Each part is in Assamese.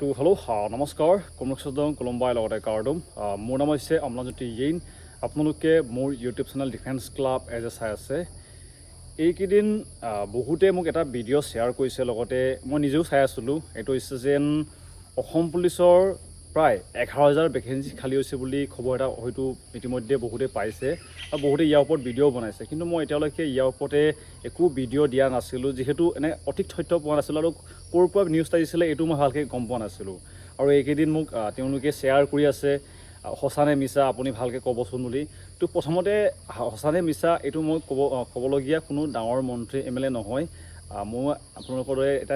তো হেল্ল' নমস্কাৰ কমৰচদং কলম্বাই লগতে কাৰ্ডম মোৰ নাম হৈছে অমলাজ্যোতি য়েইন আপোনালোকে মোৰ ইউটিউব চেনেল ডিফেন্স ক্লাব এজ এ চাই আছে এইকেইদিন বহুতে মোক এটা ভিডিঅ' শ্বেয়াৰ কৰিছে লগতে মই নিজেও চাই আছিলোঁ এইটো হৈছে যেন অসম পুলিচৰ প্ৰায় 11,000 ভেকেঞ্চি খালী হৈছে বুলি খবৰ এটা হয়তো ইতিমধ্যে বহুতে পাইছে আৰু বহুতে ইয়াৰ ওপৰত ভিডিঅ' বনাইছে কিন্তু মই এতিয়ালৈকে ইয়াৰ ওপৰতে একো ভিডিঅ' দিয়া নাছিলোঁ যিহেতু এনে অধিক তথ্য পোৱা নাছিলোঁ আৰু ক'ৰ পৰা নিউজ আহিছিলে এইটো মই ভালকৈ গম পোৱা নাছিলোঁ আৰু এইকেইদিন মোক তেওঁলোকে শ্বেয়াৰ কৰি আছে সঁচানে মিছা আপুনি ভালকৈ ক'বচোন বুলি তো প্ৰথমতে সঁচানে মিছা এইটো মই ক'বলগীয়া কোনো ডাঙৰ মন্ত্ৰী MLA নহয় মই আপোনালোকৰ দৰে এটা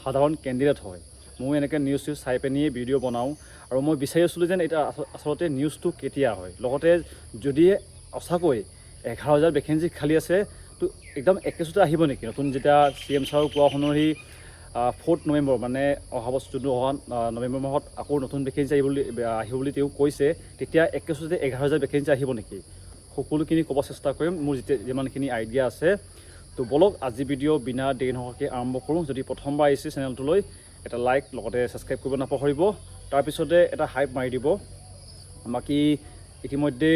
সাধাৰণ কেণ্ডিডেট হয় মই এনেকৈ নিউজ চাই পিনিয়ে ভিডিঅ' বনাওঁ আৰু মই বিচাৰি আছিলোঁ যেন এটা আচলতে নিউজটো কেতিয়া হয় লগতে যদি সঁচাকৈ 11,000 ভেকেঞ্চি খালী আছে তো একদম একেচোতে আহিব নেকি নতুন যেতিয়া CM ছাৰৰ কোৱা অনুসৰি 4 নৱেম্বৰ মানে অহা বছৰ অহা নৱেম্বৰ মাহত আকৌ নতুন ভেকেঞ্চি আহিব বুলি তেওঁ কৈছে তেতিয়া একেচোতে 11,000 ভেকেঞ্চি আহিব নেকি সকলোখিনি ক'ব চেষ্টা কৰিম মোৰ যিমানখিনি আইডিয়া আছে তো বলক আজি ভিডিঅ' বিনা দেৰি নোহোৱাকৈ আৰম্ভ কৰোঁ যদি প্ৰথমবাৰ আহিছে চেনেলটোলৈ এটা লাইক লগতে ছাবস্ক্ৰাইব কৰিব নাপাহৰিব তাৰপিছতে এটা হাইপ মাৰি দিব বাকী ইতিমধ্যে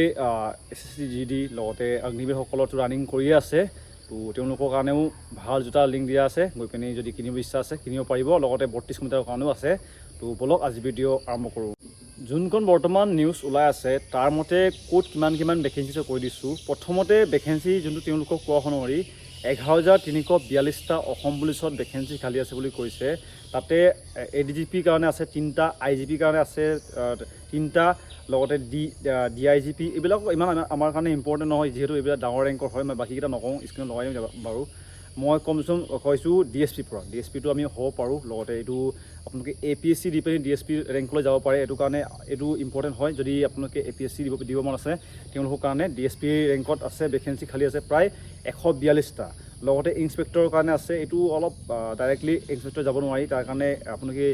SSC GD লগতে অগ্নিবীৰসকলতো ৰানিং কৰিয়ে আছে তো তেওঁলোকৰ কাৰণেও ভাল জোতা লিংক দিয়া আছে গৈ পিনি যদি কিনিব ইচ্ছা আছে কিনিব পাৰিব লগতে 32 মিটাৰৰ কাৰণেও আছে তো বলক আজি ভিডিঅ' আৰম্ভ কৰোঁ যোনখন বৰ্তমান নিউজ ওলাই আছে তাৰ মতে ক'ত কিমান ভেকেঞ্চি কৈ দিছোঁ প্ৰথমতে ভেকেঞ্চি যোনটো তেওঁলোকক কোৱা অনুসৰি 11,342টা অসম পুলিচত ভেকেঞ্চি খালী আছে বুলি কৈছে তাতে ADGP কাৰণে আছে 3টা IGP কাৰণে আছে 3টা লগতে DIGP এইবিলাক ইমান আমাৰ কাৰণে ইম্পৰ্টেণ্ট নহয় যিহেতু এইবিলাক ডাঙৰ ৰেংকৰ হয় মই বাকীকেইটা নকওঁ স্ক্ৰীনত লগাই দিম বাৰু মই কমচম কৈছোঁ DSP পৰা DSPটো আমি হ'ব পাৰোঁ লগতে এইটো আপোনালোকে APSC দি পিনি DSP ৰেংকলৈ যাব পাৰে এইটো কাৰণে এইটো ইম্পৰ্টেণ্ট হয় যদি আপোনালোকে APSC দিব মন আছে তেওঁলোকৰ কাৰণে DSP ৰেংকত আছে ভেকেঞ্চি খালী আছে প্ৰায় 142টা লগতে ইনস্পেক্টৰৰ কাৰণে আছে এইটো অলপ ডাইৰেক্টলি ইনস্পেক্টৰ যাব নোৱাৰি তাৰ কাৰণে আপোনালোকে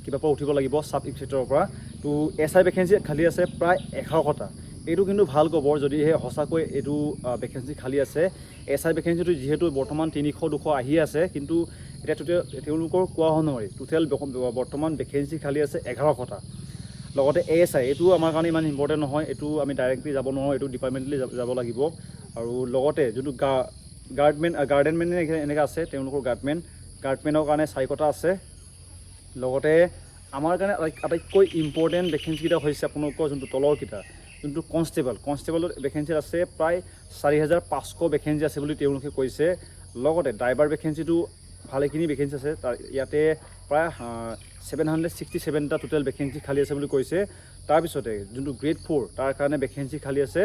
কিবা পৰা উঠিব লাগিব সাব ইনস্পেক্টৰৰ পৰা তো SI ভেকেঞ্চি খালী আছে প্ৰায় 1100টা এইটো কিন্তু ভাল খবৰ যদিহে সঁচাকৈ এইটো ভেকেঞ্চি খালী আছে SI ভেকেঞ্চিটো যিহেতু বৰ্তমান 300-200 আহি আছে কিন্তু এতিয়া তেওঁলোকৰ কোৱা অনুসৰি টোটেল বৰ্তমান ভেকেঞ্চি খালী আছে 1100টা লগতে ASI এইটো আমাৰ কাৰণে ইমান ইম্পৰ্টেণ্ট নহয় এইটো আমি ডাইৰেক্টলি যাব নোৱাৰোঁ এইটো ডিপাৰ্টমেণ্টলি যাব লাগিব আৰু লগতে যোনটো গাৰ্ডেনমেন এনেকৈ আছে তেওঁলোকৰ গাৰ্ডমেনৰ কাৰণে 4টা আছে লগতে আমাৰ কাৰণে আটাইতকৈ ইম্পৰ্টেণ্ট ভেকেঞ্চিকেইটা হৈছে আপোনালোকৰ যোনটো তলৰকেইটা যোনটো কনষ্টেবলৰ ভেকেঞ্চি আছে প্ৰায় 4,500 ভেকেঞ্চি আছে বুলি তেওঁলোকে কৈছে লগতে ড্ৰাইভাৰ ভেকেঞ্চিটো ভালেখিনি ভেকেঞ্চি আছে তাৰ ইয়াতে প্ৰায় 767টা টোটেল ভেকেঞ্চি খালী আছে বুলি কৈছে তাৰপিছতে যোনটো গ্ৰেড 4 তাৰ কাৰণে ভেকেঞ্চি খালী আছে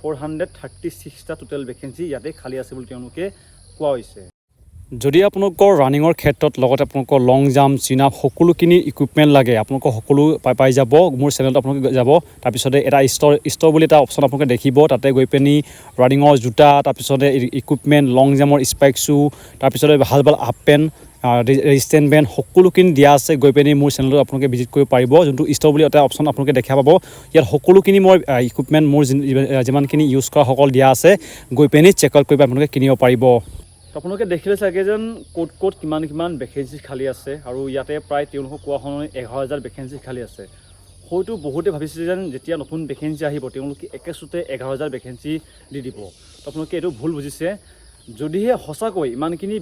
436টা টোটেল ভেকেঞ্চি ইয়াতে খালী আছে বুলি তেওঁলোকে কোৱা হৈছে যদি আপোনালোকৰ ৰানিঙৰ ক্ষেত্ৰত লগতে আপোনালোকৰ লং জাম্প চিন আপ সকলোখিনি ইকুইপমেণ্ট লাগে আপোনালোকৰ সকলো পাই যাব মোৰ চেনেলত আপোনালোকে যাব তাৰপিছতে এটা ষ্ট'ৰ বুলি এটা অপশ্যন আপোনালোকে দেখিব তাতে গৈ পিনি ৰানিঙৰ জোতা তাৰপিছতে ইকুইপমেণ্ট লং জাম্পৰ স্পাইক শ্বু তাৰপিছতে ভাল হাফ পেণ্ট ৰেজিষ্টেণ্ট বেণ্ড সকলোখিনি দিয়া আছে গৈ পিনি মোৰ চেনেলত আপোনালোকে ভিজিট কৰিব পাৰিব যোনটো ষ্ট'ৰ বুলি এটা অপশ্যন আপোনালোকে দেখা পাব ইয়াত সকলোখিনি মই ইকুইপমেণ্ট মোৰ যিমানখিনি ইউজ কৰা সকল দিয়া আছে গৈ পিনি চেক আউট কৰি আপোনালোকে কিনিব পাৰিব আপোনালোকে দেখিলে চাগে যেন ক'ত কিমান ভেকেঞ্চি খালী আছে আৰু ইয়াতে প্ৰায় তেওঁলোকক কোৱা শুনি 11,000 ভেকেঞ্চি খালী আছে হয়তো বহুতে ভাবিছে যেন যেতিয়া নতুন ভেকেঞ্চি আহিব তেওঁলোকে একেচোতে 11,000 ভেকেঞ্চি দি দিব আপোনালোকে এইটো ভুল বুজিছে যদিহে সঁচাকৈ ইমানখিনি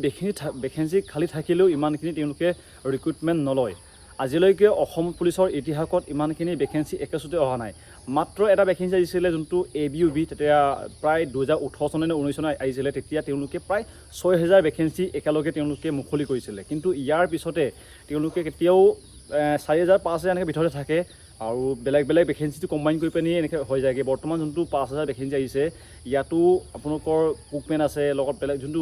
ভেকেঞ্চি খালী থাকিলেও ইমানখিনি তেওঁলোকে ৰিক্ৰুটমেণ্ট নলয় আজিলৈকে অসম পুলিচৰ ইতিহাসত ইমানখিনি ভেকেঞ্চি একেচোতে অহা নাই মাত্ৰ এটা ভেকেঞ্চি আহিছিলে যোনটো ABUB তেতিয়া প্ৰায় 2018 চন নে 19 চন আহিছিলে তেতিয়া তেওঁলোকে প্ৰায় 6,000 ভেকেঞ্চি একেলগে তেওঁলোকে মুকলি কৰিছিলে কিন্তু ইয়াৰ পিছতে তেওঁলোকে কেতিয়াও 4,000 5,000 এনেকৈ ভিতৰতে থাকে আৰু বেলেগ ভেকেঞ্চিটো কম্বাইন কৰি পিনি এনেকৈ হৈ যায়গৈ বৰ্তমান যোনটো 5,000 ভেকেঞ্চি আহিছে ইয়াতো আপোনালোকৰ কুকমেন আছে লগত বেলেগ যোনটো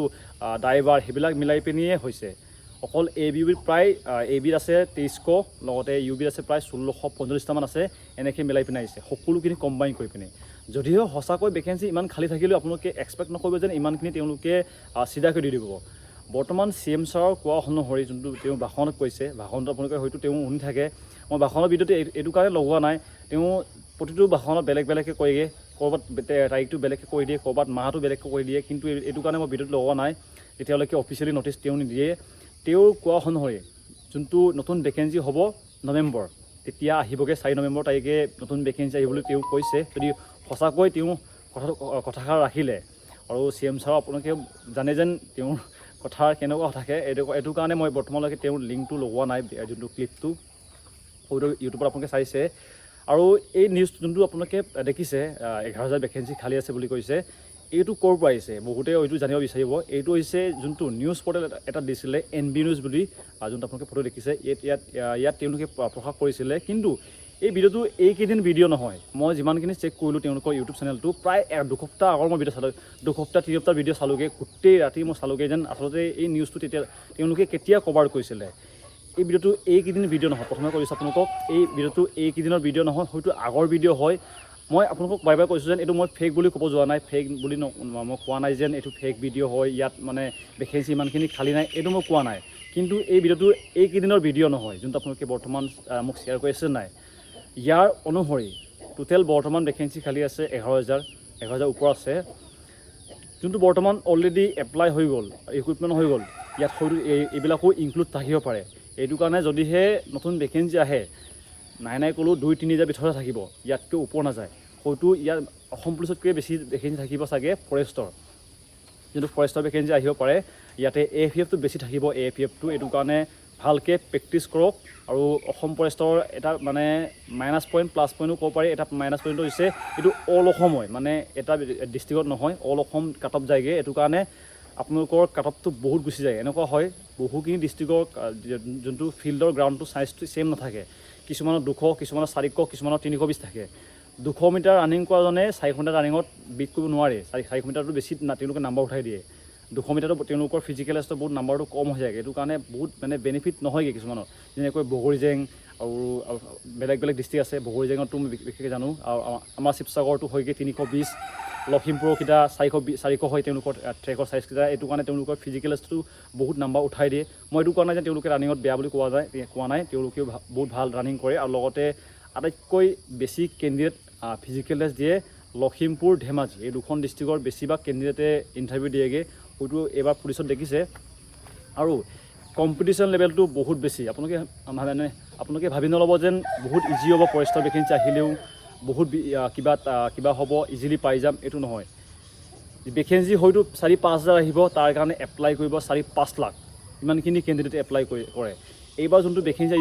ড্ৰাইভাৰ সেইবিলাক মিলাই পিনিয়ে হৈছে অকল ABUB প্ৰায় ABত আছে 2300 লগতে UBত আছে প্ৰায় 1,645টামান আছে এনেকৈ মিলাই পিনে আহিছে সকলোখিনি কম্বাইন কৰি পিনে যদিও সঁচাকৈ ভেকেঞ্চি ইমান খালী থাকিলেও আপোনালোকে এক্সপেক্ট নকৰিব যেন ইমানখিনি তেওঁলোকে চিধাকৈ দি দিব বৰ্তমান CM ছাৰৰ কোৱা অনুসৰি যোনটো তেওঁ ভাষণত কৈছে ভাষণটো আপোনালোকে হয়তো তেওঁ শুনি থাকে মই ভাষণৰ ভিডিঅ'টো এইটো কাৰণে লগোৱা নাই তেওঁ প্ৰতিটো ভাষণত বেলেগকৈ কয়গৈ ক'ৰবাত তাৰিখটো বেলেগকৈ কৈ দিয়ে ক'ৰবাত মাহটো বেলেগকৈ কৈ দিয়ে কিন্তু এইটো কাৰণে মই ভিডিঅ'টো লগোৱা নাই তেতিয়ালৈকে অফিচিয়েলি ন'টিচ তেওঁ নিদিয়ে তেওঁৰ কোৱা অনুসৰি যোনটো নতুন ভেকেঞ্চি হ'ব নৱেম্বৰ, তেতিয়া আহিবগৈ 4 নৱেম্বৰ তাৰিখে নতুন ভেকেঞ্চি আহিবলৈ তেওঁ কৈছে। যদি সঁচাকৈ তেওঁ কথাষাৰ ৰাখিলে, আৰু CM ছাৰ আপোনালোকে জানে যেন তেওঁৰ কথাৰ কেনেকুৱা থাকে, এইটো কাৰণে মই বৰ্তমানলৈকে তেওঁৰ লিংকটো লগোৱা নাই, যোনটো ক্লিপটো হয়তো ইউটিউবত আপোনালোকে চাইছে। আৰু এই নিউজ যোনটো আপোনালোকে দেখিছে 11,000 ভেকেঞ্চি খালী আছে বুলি কৈছে, এইটো ক'ৰ পৰা আহিছে বহুতে হয়তো জানিব বিচাৰিব। এইটো হৈছে যোনটো নিউজ পৰ্টেল এটা দিছিলে NB নিউজ বুলি, যোনটো আপোনালোকে ফটো দেখিছে, ইয়াত তেওঁলোকে প্ৰকাশ কৰিছিলে। কিন্তু এই ভিডিঅ'টো এইকেইদিন ভিডিঅ' নহয়, মই যিমানখিনি চেক কৰিলোঁ তেওঁলোকৰ ইউটিউব চেনেলটো, প্ৰায় 2 সপ্তাহ আগৰ মই ভিডিঅ' চালোঁ, 2 সপ্তাহ 3 সপ্তাহ ভিডিঅ' চালোগৈ, গোটেই ৰাতি মই চালোগৈ যেন আচলতে এই নিউজটো তেওঁলোকে কেতিয়া কভাৰ কৰিছিলে। এই ভিডিঅ'টো এইকেইদিন ভিডিঅ' নহয়, প্ৰথমে কৈছোঁ আপোনালোকক, এই ভিডিঅ'টো এইকেইদিনৰ ভিডিঅ' নহয়, হয়তো আগৰ ভিডিঅ' হয়। মই আপোনালোকক বাৰে বাৰে কৈছোঁ যেন এইটো মই ফেক বুলি ক'ব যোৱা নাই, ফেক বুলি মই কোৱা নাই যেন এইটো ফেক ভিডিঅ' হয়, ইয়াত মানে ভেকেঞ্চি ইমানখিনি খালী নাই, এইটো মই কোৱা নাই। কিন্তু এই ভিডিঅ'টো এইকেইদিনৰ ভিডিঅ' নহয়, যোনটো আপোনালোকে বৰ্তমান মোক শ্বেয়াৰ কৰি আছে নাই। ইয়াৰ অনুসৰি টোটেল বৰ্তমান ভেকেঞ্চি খালী আছে 11,000 ওপৰ আছে, যোনটো বৰ্তমান অলৰেডি এপ্লাই হৈ গ'ল, ৰিক্ৰুটমেণ্ট হৈ গ'ল। ইয়াত হয়তো এইবিলাকো ইনক্লুড থাকিব পাৰে। এইটো কাৰণে যদিহে নতুন ভেকেঞ্চি আহে, নাই ক'লেও 2-3 ভিতৰতে থাকিব, ইয়াতকৈ ওপৰ নাযায়। হয়তো ইয়াত অসম পুলিচতকৈ বেছি ভেকেঞ্চি থাকিব চাগে ফৰেষ্টৰ, যোনটো ফৰেষ্টৰ ভেকেঞ্চি আহিব পাৰে। ইয়াতে AFF বেছি থাকিব, AFF এইটো কাৰণে ভালকৈ প্ৰেক্টিছ কৰক। আৰু অসম ফৰেষ্টৰ এটা মানে মাইনাছ পইণ্ট প্লাছ পইণ্টো ক'ব পাৰি। এটা মাইনাছ পইণ্টটো হৈছে এইটো অল অসম হয়, মানে এটা ডিষ্ট্ৰিক্টত নহয়, অল অসম কাট অফ যায়গৈ। এইটো কাৰণে আপোনালোকৰ কাট অফটো বহুত গুচি যায়। এনেকুৱা হয় বহুখিনি ডিষ্ট্ৰিক্টৰ যোনটো ফিল্ডৰ গ্ৰাউণ্ডটো চাইজটো ছেইম নাথাকে, কিছুমানৰ 200, কিছুমানৰ 400, কিছুমানৰ 320 থাকে। 200 মিটাৰ ৰানিং কৰাজনে 400 মিটাৰ ৰানিঙত বিট কৰিব নোৱাৰে, 400 মিটাৰটো বেছি তেওঁলোকে নাম্বাৰ উঠাই দিয়ে। 200 মিটাৰটো তেওঁলোকৰ ফিজিকেল টেষ্টত বহুত নাম্বাৰটো কম হৈ যায়, এইটো কাৰণে বহুত মানে বেনিফিট নহয়গৈ কিছুমানৰ। যেনেকৈ বগৰীজেং আৰু বেলেগ ডিষ্ট্ৰিক্ট আছে, বগৰীজেঙতো মই বিশেষকৈ জানো। আৰু আমাৰ শিৱসাগৰটো হয়গৈ 320, লখিমপুৰকেইটা 400 হয় তেওঁলোকৰ ট্ৰেকৰ চাইজকেইটা। এইটো কাৰণে তেওঁলোকৰ ফিজিকেল টেষ্টটো বহুত নাম্বাৰ উঠাই দিয়ে। মই এইটো কোৱা নাই যে তেওঁলোকে ৰানিঙত বেয়া বুলি কোৱা নাই, তেওঁলোকেও বহুত ভাল ৰানিং কৰে। আৰু লগতে আটাইতকৈ বেছি কেণ্ডিডেট ফিজিকেল টেষ্ট দিয়ে লখিমপুৰ, ধেমাজি, এই 2খন ডিষ্ট্ৰিক্টৰ বেছিভাগ কেণ্ডিডেটে ইণ্টাৰভিউ দিয়েগৈ, হয়তো এইবাৰ পুলিচত দেখিছে। আৰু কম্পিটিশ্যন লেভেলটো বহুত বেছি। আপোনালোকে ভাবি নল'ব যেন বহুত ইজি হ'ব, ফৰেষ্টৰ ভেকেঞ্চি আহিলেও বহুত কিবা হ'ব, ইজিলি পাই যাম, এইটো নহয়। ভেকেঞ্চি হয়তো 4-5 হাজাৰ আহিব, তাৰ কাৰণে এপ্লাই কৰিব 4-5 লাখ, ইমানখিনি কেণ্ডিডেটে এপ্লাই কৰে। এইবাৰ যোনটো ভেকেঞ্চি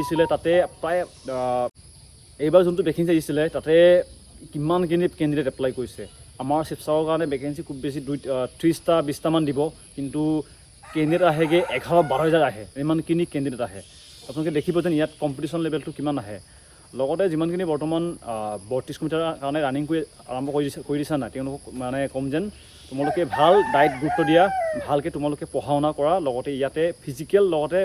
আহিছিলে তাতে কিমানখিনি কেণ্ডিডেট এপ্লাই কৰিছে। আমাৰ শিৱসাগৰৰ কাৰণে ভেকেঞ্চি খুব বেছি 30-20টামান দিব, কিন্তু কেণ্ডিডেট আহেগৈ 11-12 হাজাৰ আহে, ইমানখিনি কেণ্ডিডেট আহে। আপোনালোকে দেখিব যেন ইয়াত কম্পিটিশ্যন লেভেলটো কিমান আহে। লগতে যিমানখিনি বৰ্তমান 32 মিটাৰৰ কাৰণে ৰানিং আৰম্ভ কৰি দিছা নাই, তেওঁলোকক মানে ক'ম যেন তোমালোকে ভাল ডায়েট গুৰুত্ব দিয়া, ভালকৈ তোমালোকে পঢ়া শুনা কৰা। লগতে ইয়াতে ফিজিকেল লগতে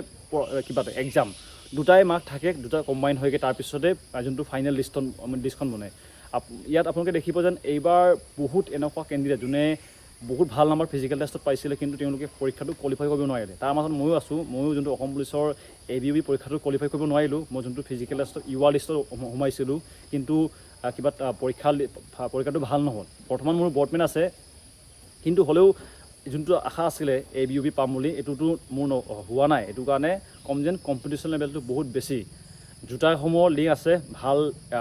এক্সাম দুটাই মাৰ্ক থাকে, দুটা কম্বাইন হয়গৈ, তাৰপিছতে যোনটো ফাইনেল লিষ্টখন বনায়। ইয়াত আপোনালোকে দেখিব যেন এইবাৰ বহুত এনেকুৱা কেণ্ডিডেট যোনে বহুত ভাল নাম্বাৰ ফিজিকেল টেষ্টত পাইছিলে, কিন্তু তেওঁলোকে পৰীক্ষাটো কোৱালিফাই কৰিব নোৱাৰিলে। তাৰ মাজত ময়ো আছোঁ, ময়ো যোনটো অসম পুলিচৰ ABUB পৰীক্ষাটো কোৱালিফাই কৰিব নোৱাৰিলোঁ। মই যোনটো ফিজিকেল টেষ্টত UR লিষ্টত সোমাইছিলোঁ, কিন্তু পৰীক্ষাটো ভাল নহ'ল। বৰ্তমান মোৰ বৰ্ডমেন আছে, কিন্তু হ'লেও যোনটো আশা আছিলে ABUB পাম বুলি, এইটোতো মোৰ হোৱা নাই। এইটো কাৰণে ক'ম যেন কম্পিটিশ্যন লেভেলটো বহুত বেছি। জোতাসমূহৰ লিংক আছে, ভাল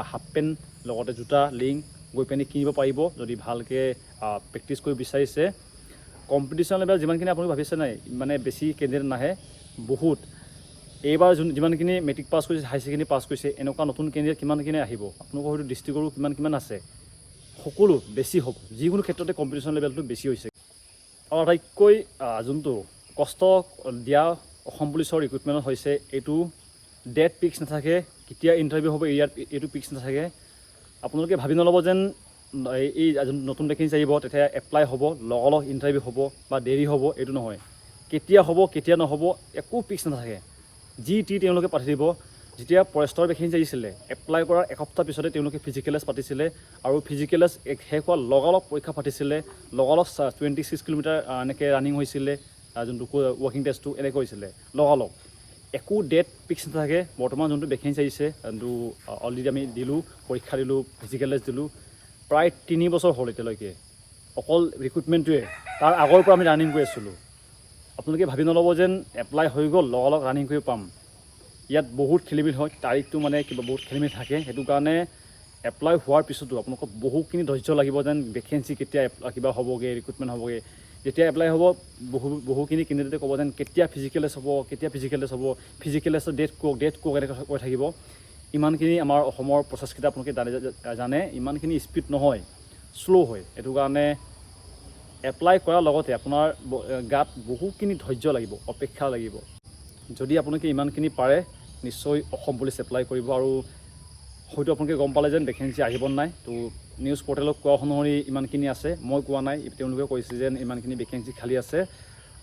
হাফ পেণ্ট লগতে জোতা লিংক গৈ পিনি কিনিব পাৰিব যদি ভালকৈ প্ৰেক্টিছ কৰিব বিচাৰিছে। কম্পিটিশ্যন লেভেল যিমানখিনি আপুনি ভাবিছে নাই, মানে বেছি কেণ্ডিডেট নাহে বহুত। এইবাৰ যিমানখিনি মেট্ৰিক পাছ কৰিছে, হাই ছেকেণ্ডেৰী পাছ কৰিছে, এনেকুৱা নতুন কেণ্ডিডেট কিমানখিনি আহিব। আপোনালোকৰ হয়তো ডিষ্ট্ৰিক্টৰো কিমান আছে, সকলো বেছি হ'ব। যিকোনো ক্ষেত্ৰতে কম্পিটিশ্যন লেভেলটো বেছি হৈছে। আৰু আটাইতকৈ যোনটো কষ্ট দিয়া অসম পুলিচৰ ৰিক্ৰুটমেণ্টত হৈছে, এইটো ডেট ফিক্স নাথাকে, কেতিয়া ইণ্টাৰভিউ হ'ব এইটো ফিক্স নাথাকে। আপোনালোকে ভাবি নল'ব যেন এই নতুন ভেকেঞ্চি আহিব তেতিয়া এপ্লাই হ'ব, লগালগ ইণ্টাৰভিউ হ'ব বা দেৰি হ'ব, এইটো নহয়। কেতিয়া হ'ব কেতিয়া নহ'ব একো ফিক্স নাথাকে, তেওঁলোকে পাতি দিব। যেতিয়া ফৰেষ্টৰ ভেকেঞ্চি আহিছিলে, এপ্লাই কৰাৰ এসপ্তাহ পিছতে তেওঁলোকে ফিজিকেল টেষ্ট পাতিছিলে, আৰু ফিজিকেল টেষ্ট শেষ হোৱাৰ লগালগ পৰীক্ষা পাতিছিলে, লগালগ 26 কিলোমিটাৰ এনেকৈ ৰানিং হৈছিলে, যোনটো ৱাকিং টেষ্টটো এনেকৈ হৈছিলে লগালগ। একো ডেট ফিক্স নাথাকে। বৰ্তমান যোনটো ভেকেঞ্চি আহিছে, যোনটো অলৰেডি আমি দিলোঁ, পৰীক্ষা দিলোঁ, ফিজিকেল টেষ্ট দিলোঁ, প্ৰায় 3 বছৰ হ'ল এতিয়ালৈকে। অকল ৰিক্ৰুটমেণ্টটোৱে, তাৰ আগৰ পৰা আমি ৰানিং কৰি আছিলোঁ। আপোনালোকে ভাবি নল'ব যেন এপ্লাই হৈ গ'ল লগালগ ৰানিং কৰি পাম, ইয়াত বহুত খেলিমেলি হয়, তাৰিখটো মানে কিবা বহুত খেলিমেলি থাকে। সেইটো কাৰণে এপ্লাই হোৱাৰ পিছতো আপোনালোকক বহুখিনি ধৈৰ্য লাগিব যেন ভেকেঞ্চি কেতিয়া কিবা হ'বগৈ, ৰিক্ৰুটমেণ্ট হ'বগৈ। যেতিয়া এপ্লাই হ'ব বহুখিনি কেণ্ডিডেটে ক'ব যেন কেতিয়া ফিজিকেল টেষ্ট হ'ব, কেতিয়া ফিজিকেল টেষ্ট হ'ব, ফিজিকেল টেষ্টৰ ডেট কওক এনেকৈ কৈ থাকিব। ইমানখিনি আমাৰ অসমৰ প্ৰচেছকেইটা আপোনালোকে জানে ইমানখিনি স্পীড নহয়, শ্ল' হয়। এইটো কাৰণে এপ্লাই কৰাৰ লগতে আপোনাৰ গাত বহুখিনি ধৈৰ্য লাগিব, অপেক্ষা লাগিব। যদি আপোনালোকে ইমানখিনি পাৰে নিশ্চয় অসম পুলিচ এপ্লাই কৰিব। আৰু হয়তো আপোনালোকে গম পালে যেন ভেকেঞ্চি আহিব নাই। তো নিউজ পৰ্টেলত কোৱা অনুসৰি ইমানখিনি আছে, মই কোৱা নাই, তেওঁলোকে কৈছে যেন ইমানখিনি ভেকেঞ্চি খালী আছে।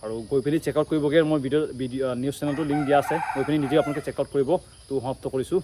আৰু গৈ পিনি চেকআউট কৰিবগৈ। মই ভিডিঅ' নিউজ চেনেলটো লিংক দিয়া আছে, গৈ পিনি নিজে আপোনালোকে চেকআউট কৰিব। তো সমাপ্ত কৰিছোঁ।